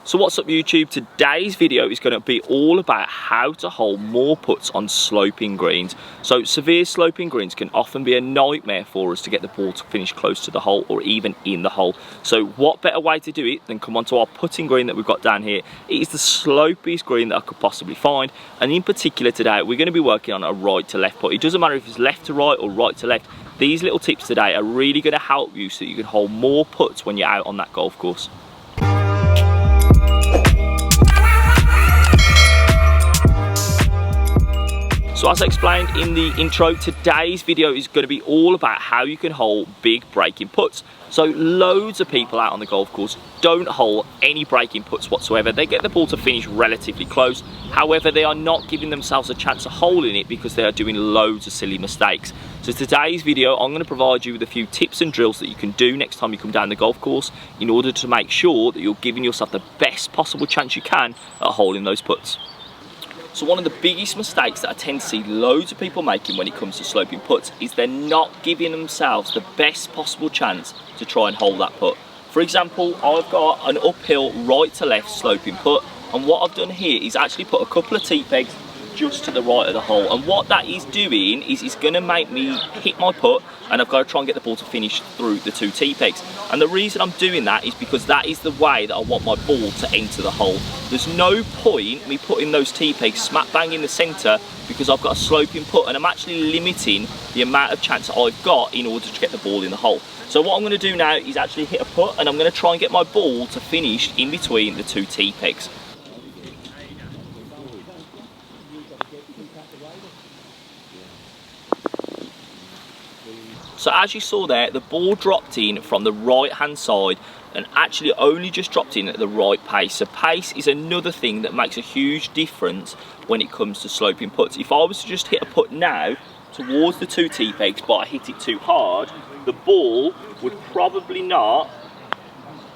So what's up YouTube? Today's video is going to be all about how to hold more putts on sloping greens. So severe sloping greens can often be a nightmare for us to get the ball to finish close to the hole or even in the hole. So what better way to do it than come onto our putting green that we've got down here. It is the slopiest green that I could possibly find, and in particular today we're going to be working on a right to left putt. It doesn't matter if it's left to right or right to left. These little tips today are really going to help you so that you can hold more putts when you're out on that golf course. So as I explained in the intro, today's video is going to be all about how you can hold big breaking putts. So loads of people out on the golf course don't hold any breaking putts whatsoever. They get the ball to finish relatively close. However, they are not giving themselves a chance of holding it because they are doing loads of silly mistakes. So today's video, I'm going to provide you with a few tips and drills that you can do next time you come down the golf course in order to make sure that you're giving yourself the best possible chance you can at holding those putts. So one of the biggest mistakes that I tend to see loads of people making when it comes to sloping putts is they're not giving themselves the best possible chance to try and hold that putt. For example, I've got an uphill right to left sloping putt, and what I've done here is actually put a couple of tee pegs just to the right of the hole, and what that is doing is it's going to make me hit my putt, and I've got to try and get the ball to finish through the two tee pegs. And the reason I'm doing that is because that is the way that I want my ball to enter the hole. There's no point me putting those tee pegs smack bang in the centre because I've got a sloping putt, and I'm actually limiting the amount of chance I've got in order to get the ball in the hole. So what I'm going to do now is actually hit a putt, and I'm going to try and get my ball to finish in between the two tee pegs. So as you saw there, the ball dropped in from the right hand side and actually only just dropped in at the right pace. So pace is another thing that makes a huge difference when it comes to sloping putts. If I was to just hit a putt now towards the two tee pegs but I hit it too hard, the ball would probably not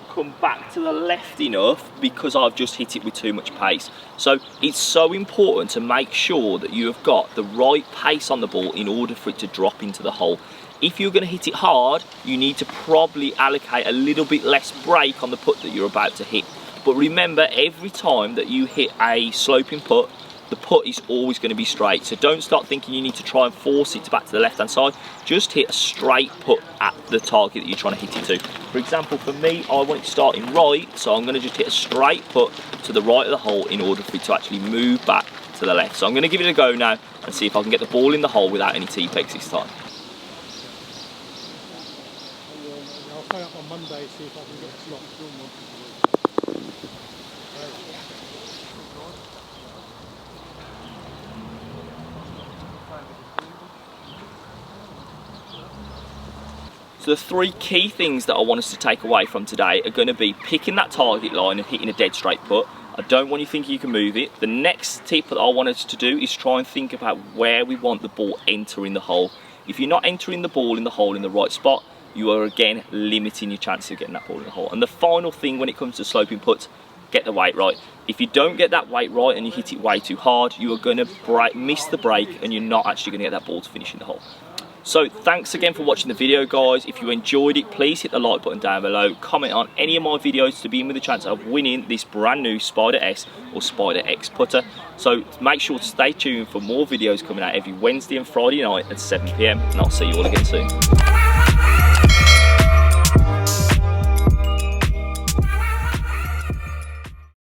come back to the left enough because I've just hit it with too much pace. So it's so important to make sure that you have got the right pace on the ball in order for it to drop into the hole. If you're going to hit it hard, you need to probably allocate a little bit less brake on the putt that you're about to hit. But remember, every time that you hit a sloping putt, the putt is always going to be straight. So don't start thinking you need to try and force it back to the left hand side. Just hit a straight putt at the target that you're trying to hit it to. For example, for me, I want it starting right, so I'm going to just hit a straight putt to the right of the hole in order for it to actually move back to the left. So I'm going to give it a go now and see if I can get the ball in the hole without any tee pegs this time. I'll phone up on Monday, see if I can get a slot. So the three key things that I want us to take away from today are going to be picking that target line and hitting a dead straight putt. I don't want you thinking you can move it. The next tip that I want us to do is try and think about where we want the ball entering the hole. If you're not entering the ball in the hole in the right spot, you are again limiting your chance of getting that ball in the hole. And the final thing when it comes to sloping putts, get the weight right. If you don't get that weight right and you hit it way too hard, you are going to miss the break and you're not actually going to get that ball to finish in the hole. So thanks again for watching the video, guys. If you enjoyed it, please hit the like button down below. Comment on any of my videos to be in with a chance of winning this brand new Spider S or Spider X putter. So make sure to stay tuned for more videos coming out every Wednesday and Friday night at 7 PM, and I'll see you all again soon.